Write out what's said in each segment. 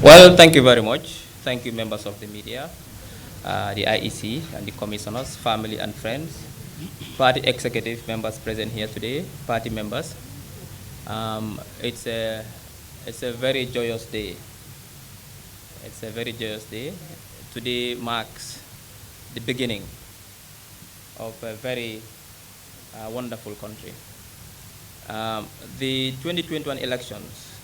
Well, thank you very much. Thank you, members of the media, the IEC, and the commissioners, family and friends, party executive members present here today, party members. Um, it's a it's a very joyous day. It's a very joyous day. Today marks the beginning of a very wonderful country. The 2021 elections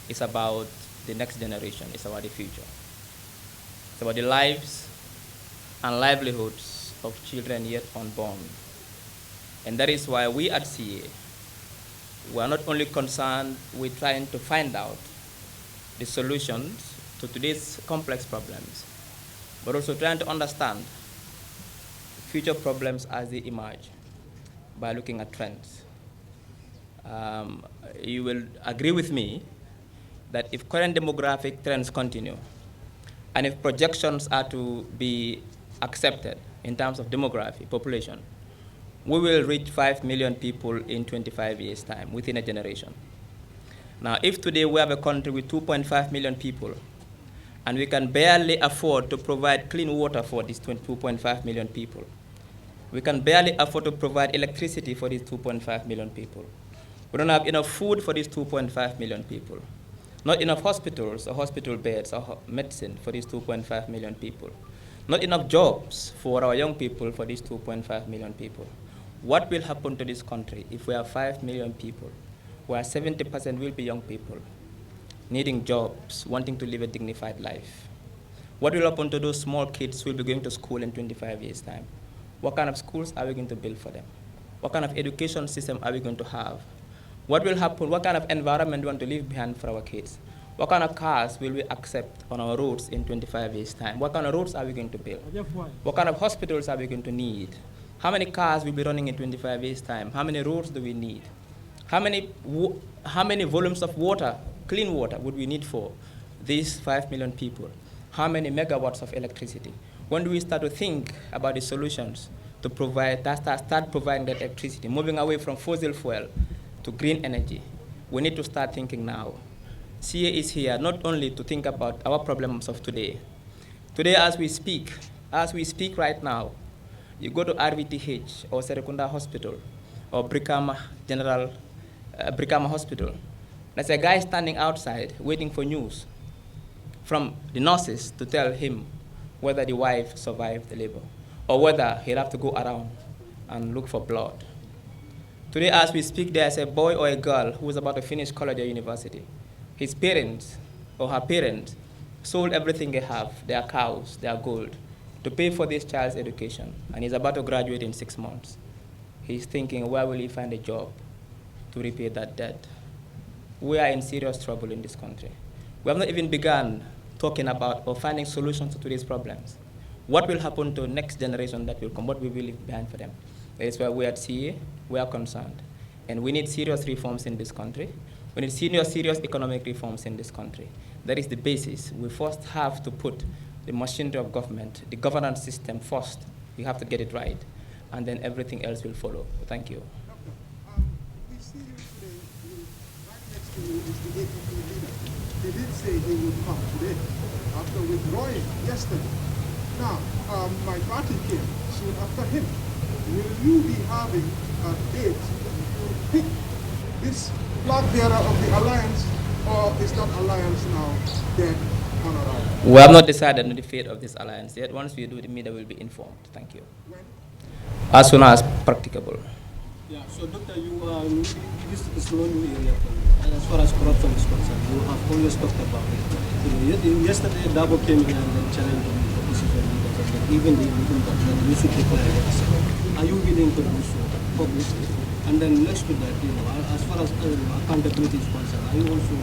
is about the next generation. It's about the future. It's about the lives and livelihoods of children yet unborn. And that is why we at CA, we are not only concerned with trying to find out the solutions to today's complex problems, but also trying to understand future problems as they emerge by looking at trends. You will agree with me that if current demographic trends continue, and if projections are to be accepted in terms of demography, population, we will reach 5 million people in 25 years' time, within a generation. Now, if today we have a country with 2.5 million people, and we can barely afford to provide clean water for these 2.5 million people, we can barely afford to provide electricity for these 2.5 million people. We don't have enough food for these 2.5 million people. Not enough hospitals or hospital beds or medicine for these 2.5 million people. Not enough jobs for our young people for these 2.5 million people. What will happen to this country if we have 5 million people, where 70% will be young people, needing jobs, wanting to live a dignified life? What will happen to those small kids who will be going to school in 25 years' time? What kind of schools are we going to build for them? What kind of education system are we going to have? What will happen? What kind of environment do we want to leave behind for our kids? What kind of cars will we accept on our roads in 25 years' time? What kind of roads are we going to build? What kind of hospitals are we going to need? How many cars will be running in 25 years' time? How many roads do we need? How many volumes of water, clean water, would we need for these 5 million people? How many megawatts of electricity? When do we start to think about the solutions to provide, start providing that electricity, moving away from fossil fuel to green energy? We need to start thinking now. CA is here not only to think about our problems of today. Today, as we speak right now, you go to RVTH or Serekunda Hospital or Brikama Hospital. There's a guy standing outside waiting for news from the nurses to tell him whether the wife survived the labor or whether he'll have to go around and look for blood. Today, as we speak, there's a boy or a girl who is about to finish college or university. His parents or her parents sold everything they have, their cows, their gold, to pay for this child's education, and he's about to graduate in 6 months. He's thinking, where will he find a job to repay that debt? We are in serious trouble in this country. We have not even begun talking about or finding solutions to today's problems. What will happen to the next generation that will come? What will we leave behind for them? That is why we at CA, we are concerned. And we need serious reforms in this country. We need serious economic reforms in this country. That is the basis. We first have to put the machinery of government, the governance system first. We have to get it right. And then everything else will follow. Thank you. We see you today, right next to you is the APP leader. He did say he would come today after withdrawing yesterday. Now, my party came soon after him. Will you be having a date to pick this flag bearer of the alliance, or is that alliance now dead on arrival? We have not decided on the fate of this alliance yet. Once we do, the media will be informed. Thank you. When? As soon as practicable. Yeah, so Doctor, this is no new area for you. And as far as corruption is concerned, you have always talked about it. Yesterday, Dabo came in and challenged the opposition leaders, and even the you should declare yourself. Are you willing to do so publicly? And then next to that, as far as accountability is concerned, are you also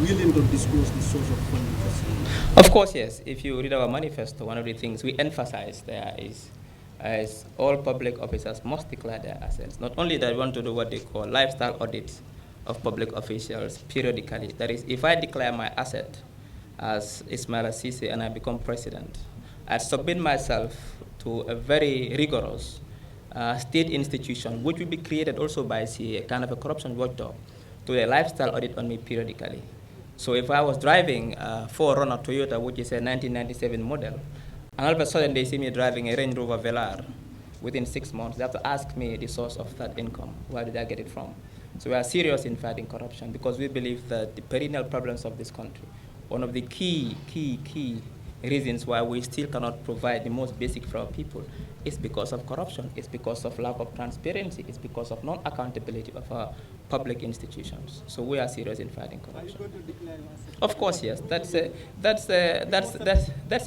willing to disclose the source of funding for CA? Of course, yes. If you read our manifesto, one of the things we emphasize there is all public officers must declare their assets. Not only that, we want to do what they call lifestyle audits of public officials periodically. That is, if I declare my asset as Ismail Ceesay and I become president, I submit myself to a very rigorous state institution, which will be created also by CA, kind of a corruption watchdog, to a lifestyle audit on me periodically. So if I was driving a 4Runner Toyota, which is a 1997 model, and all of a sudden they see me driving a Range Rover Velar, within 6 months, they have to ask me the source of that income. Where did I get it from? So we are serious in fighting corruption because we believe that the perennial problems of this country, one of the key reasons why we still cannot provide the most basic for our people is because of corruption, it's because of lack of transparency, it's because of non-accountability of our public institutions. So we are serious in fighting corruption. Are you going to declare yourself? Of course, yes. That's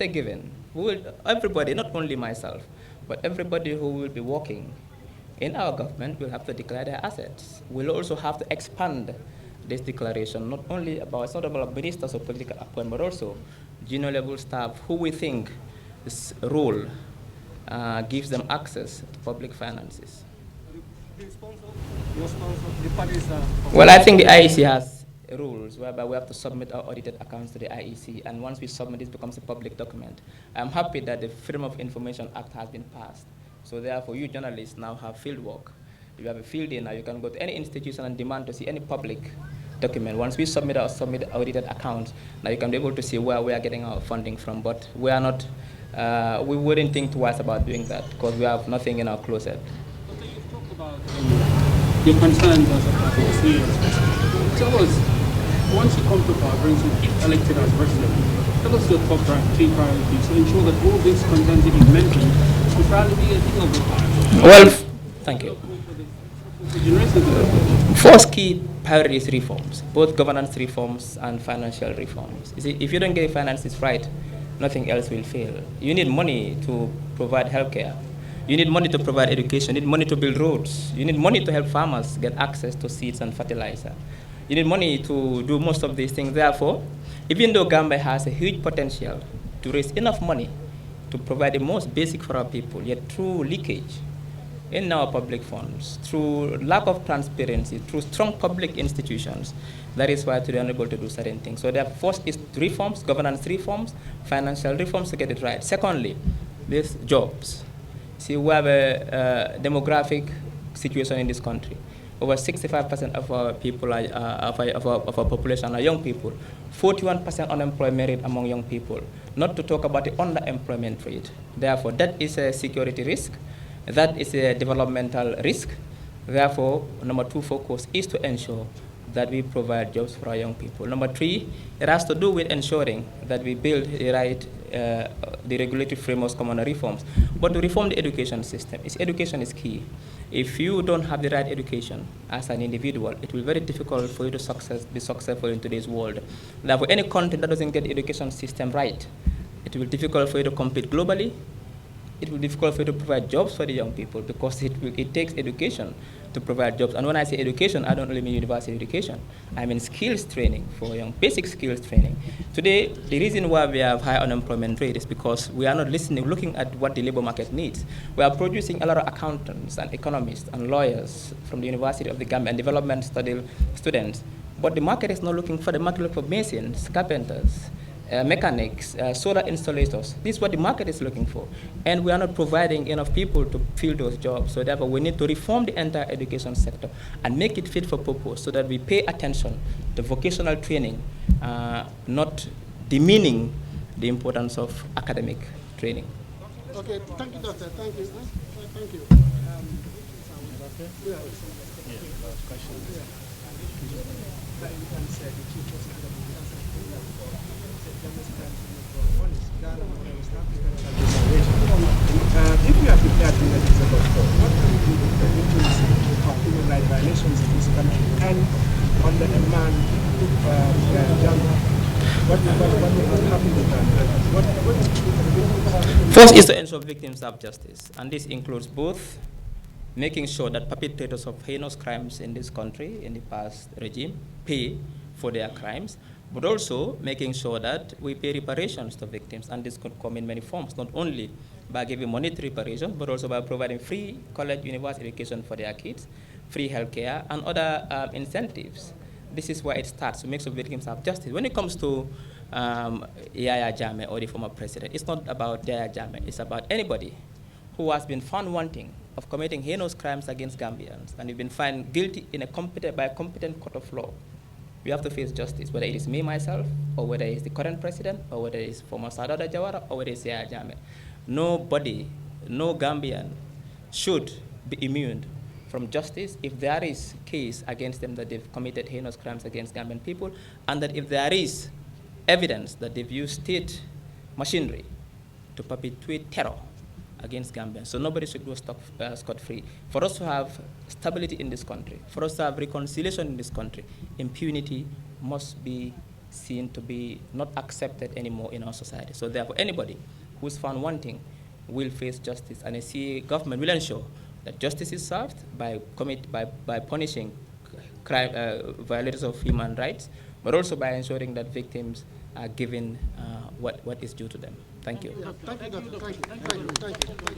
a given. We will, everybody, not only myself, but everybody who will be working in our government will have to declare their assets. We'll also have to expand this declaration, not only about, it's not about ministers or political appointment, but also junior level staff who we think this role gives them access to public finances. The sponsor, your sponsor, the parties are... Well, I think the IEC has rules whereby we have to submit our audited accounts to the IEC, and once we submit, it becomes a public document. I'm happy that the Freedom of Information Act has been passed. So therefore, you journalists now have field work. You have a field day now. You can go to any institution and demand to see any public document. Once we submit our audited accounts, now you can be able to see where we are getting our funding from. But we are not, we wouldn't think twice about doing that because we have nothing in our closet. Okay, you talked about your concerns as a party CEO. Tell us, once you come to power, for instance, if elected as president, tell us your top three priorities to ensure that all these concerns that you mentioned will probably be a thing of the past. Well, thank you. For generations. First key priority is reforms, both governance reforms and financial reforms. You see, if you don't get finances right, nothing else will fail. You need money to provide healthcare. You need money to provide education. You need money to build roads. You need money to help farmers get access to seeds and fertilizer. You need money to do most of these things. Therefore, even though Gambia has a huge potential to raise enough money to provide the most basic for our people, yet through leakage in our public funds, through lack of transparency, through strong public institutions, that is why today we're unable to do certain things. So the first is reforms, governance reforms, financial reforms to get it right. Secondly, there's jobs. See, we have a demographic situation in this country. Over 65% of our people, of our population are young people. 41% unemployment rate among young people. Not to talk about the underemployment rate. Therefore, that is a security risk. That is a developmental risk. Therefore, number two focus is to ensure that we provide jobs for our young people. Number three, it has to do with ensuring that we build the right, the regulatory frameworks, common reforms. But to reform the education system, education is key. If you don't have the right education as an individual, it will be very difficult for you to be successful in today's world. Therefore, any country that doesn't get the education system right, it will be difficult for you to compete globally. It will be difficult for you to provide jobs for the young people because it takes education to provide jobs. And when I say education, I don't only mean university education. I mean skills training for young, basic skills training. Today, the reason why we have high unemployment rate is because we are not looking at what the labor market needs. We are producing a lot of accountants and economists and lawyers from the University of the Gambia and development study students. But the market is not looking for the market look for masons, carpenters, mechanics, solar installators. This is what the market is looking for. And we are not providing enough people to fill those jobs. So therefore, we need to reform the entire education sector and make it fit for purpose so that we pay attention to vocational training, not demeaning the importance of academic training. Okay, thank you, Doctor. Thank you. Thank you. Okay. Yeah. Last question. If we are prepared to let this about what can we do with the intimacy of human rights violations in this country and under a man, Jammeh? What will happen with that? First is to ensure victims have justice, and this includes both making sure that perpetrators of heinous crimes in this country, in the past regime, pay for their crimes, but also making sure that we pay reparations to victims, and this could come in many forms, not only by giving monetary reparations, but also by providing free college, university education for their kids, free healthcare, and other incentives. This is where it starts, to make sure victims have justice. When it comes to Yahya Jammeh or the former president, it's not about Yahya Jammeh, it's about anybody who has been found wanting of committing heinous crimes against Gambians, and you've been found guilty in by a competent court of law. we have to face justice, whether it is me, myself, or whether it's the current president, or whether it's former Sadada Jawara, or whether it's Yahya Jammeh. Nobody, no Gambian should be immune from justice if there is case against them that they've committed heinous crimes against Gambian people, and that if there is evidence that they've used state machinery to perpetuate terror against Gambians. So nobody should go scot-free. For us to have stability in this country, for us to have reconciliation in this country, impunity must be seen to be not accepted anymore in our society. So therefore, anybody who's found wanting will face justice, and I see government will ensure that justice is served by punishing violators of human rights, but also by ensuring that victims are given what is due to them. Thank you. Thank you, Doctor. Thank you.